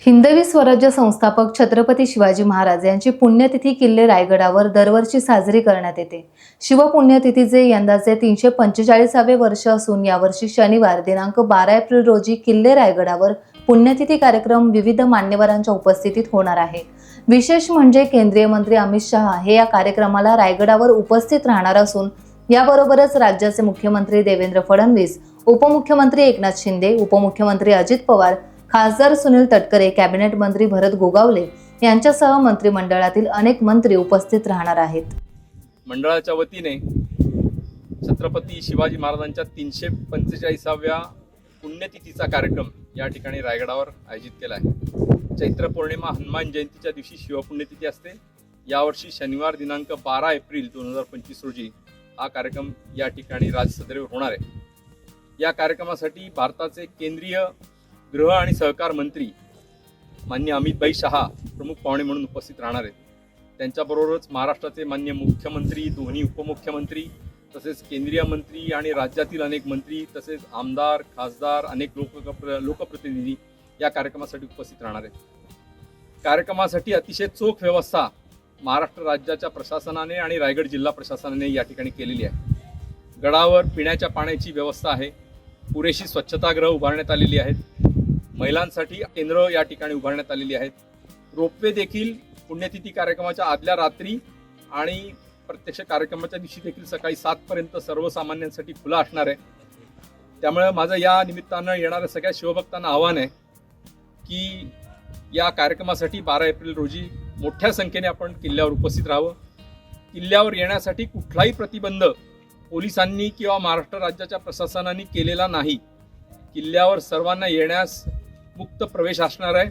हिंदवी स्वराज्य संस्थापक छत्रपती शिवाजी महाराज यांची पुण्यतिथी किल्ले रायगडावर दरवर्षी साजरी करण्यात येते। शिवपुण्यतिथीचे यंदाचे 345वे वर्ष असून यावर्षी शनिवार दिनांक 12 एप्रिल रोजी किल्ले रायगडावर पुण्यतिथी कार्यक्रम विविध मान्यवरांच्या उपस्थितीत होणार आहे। विशेष म्हणजे केंद्रीय मंत्री अमित शहा हे या कार्यक्रमाला रायगडावर उपस्थित राहणार असून याबरोबरच राज्याचे मुख्यमंत्री देवेंद्र फडणवीस, उपमुख्यमंत्री एकनाथ शिंदे, उपमुख्यमंत्री अजित पवार, खासदार सुनील तटकरे, कॅबिनेट मंत्री भरत गोगावले यांच्यासह मंत्रिमंडळातील अनेक मंत्री उपस्थित राहणार आहेत। मंडळाच्या वतीने छत्रपती शिवाजी महाराजांच्या 345व्या पुण्यतिथीचा कार्यक्रम या ठिकाणी रायगडावर आयोजित केला आहे। चैत्र पौर्णिमा हनुमान जयंतीच्या दिवशी शिवपुण्यतिथी असते। यावर्षी शनिवार दिनांक 12 एप्रिल 2025 रोजी हा कार्यक्रम या ठिकाणी राजसदरेवर होणार आहे। या कार्यक्रमासाठी भारताचे केंद्रीय गृह आणि सहकार मंत्री माननीय अमित भाई शहा प्रमुख पाहुणे म्हणून उपस्थित राहणार आहेत। त्यांच्याबरोबरच महाराष्ट्राचे माननीय मुख्यमंत्री, दोन्ही उपमुख्यमंत्री, तसेच केंद्रीय मंत्री आणि राज्यातील अनेक मंत्री, तसेच आमदार, खासदार, अनेक लोकप्रतिनिधी या कार्यक्रमासाठी उपस्थित राहणार आहेत। कार्यक्रमासाठी अतिशय चोख व्यवस्था महाराष्ट्र राज्याच्या प्रशासनाने आणि रायगड जिल्हा प्रशासनाने या ठिकाणी केलेली आहे। गडावर पिण्याच्या पाण्याची व्यवस्था आहे, पुरेशी स्वच्छतागृह उभारण्यात आलेली आहेत, महिलांसाठी केंद्र या ठिकाणी उभारण्यात आलेली आहेत। रोपवे देखील पुण्यतिथी कार्यक्रमाच्या आदल्या रात्री आणि प्रत्यक्ष कार्यक्रमाच्या दिवशी देखील सकाळी 7 पर्यंत सर्वसामान्यांसाठी खुला असणार आहे। त्यामुळे माझं या निमित्तानं येणाऱ्या सगळ्या शिवभक्तांना आव्हान आहे की या कार्यक्रमासाठी 12 एप्रिल रोजी मोठ्या संख्येने आपण किल्ल्यावर उपस्थित राहावं। किल्ल्यावर येण्यासाठी कुठलाही प्रतिबंध पोलिसांनी किंवा महाराष्ट्र राज्याच्या प्रशासनाने केलेला नाही। किल्ल्यावर सर्वांना येण्यास मुक्त प्रवेश असणार आहे।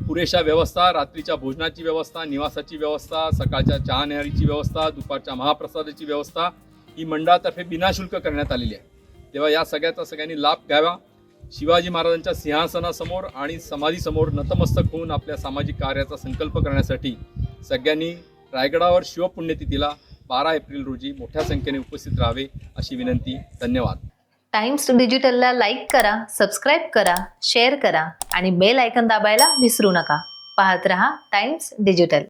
पुरेशा व्यवस्था, रात्रीच्या भोजनाची व्यवस्था, निवासाची व्यवस्था, सकाळच्या चहा न्याहारीची व्यवस्था, दुपारच्या महाप्रसादाची व्यवस्था ही मंडळातर्फे बिनाशुल्क करण्यात आलेली आहे। तेव्हा या सगळ्याचा सगळ्यांनी लाभ घ्यावा। शिवाजी महाराजांच्या सिंहासनासमोर आणि समाधीसमोर नतमस्तक होऊन आपल्या सामाजिक कार्याचा संकल्प करण्यासाठी सगळ्यांनी रायगडावर शिवपुण्यतिथीला 12 एप्रिल रोजी मोठ्या संख्येने उपस्थित राहावे अशी विनंती। धन्यवाद। टाइम्स डिजिटलला लाईक करा, सबस्क्राईब करा, शेअर करा आणि बेल आयकॉन दाबायला विसरू नका। पाहत रहा टाइम्स डिजिटल।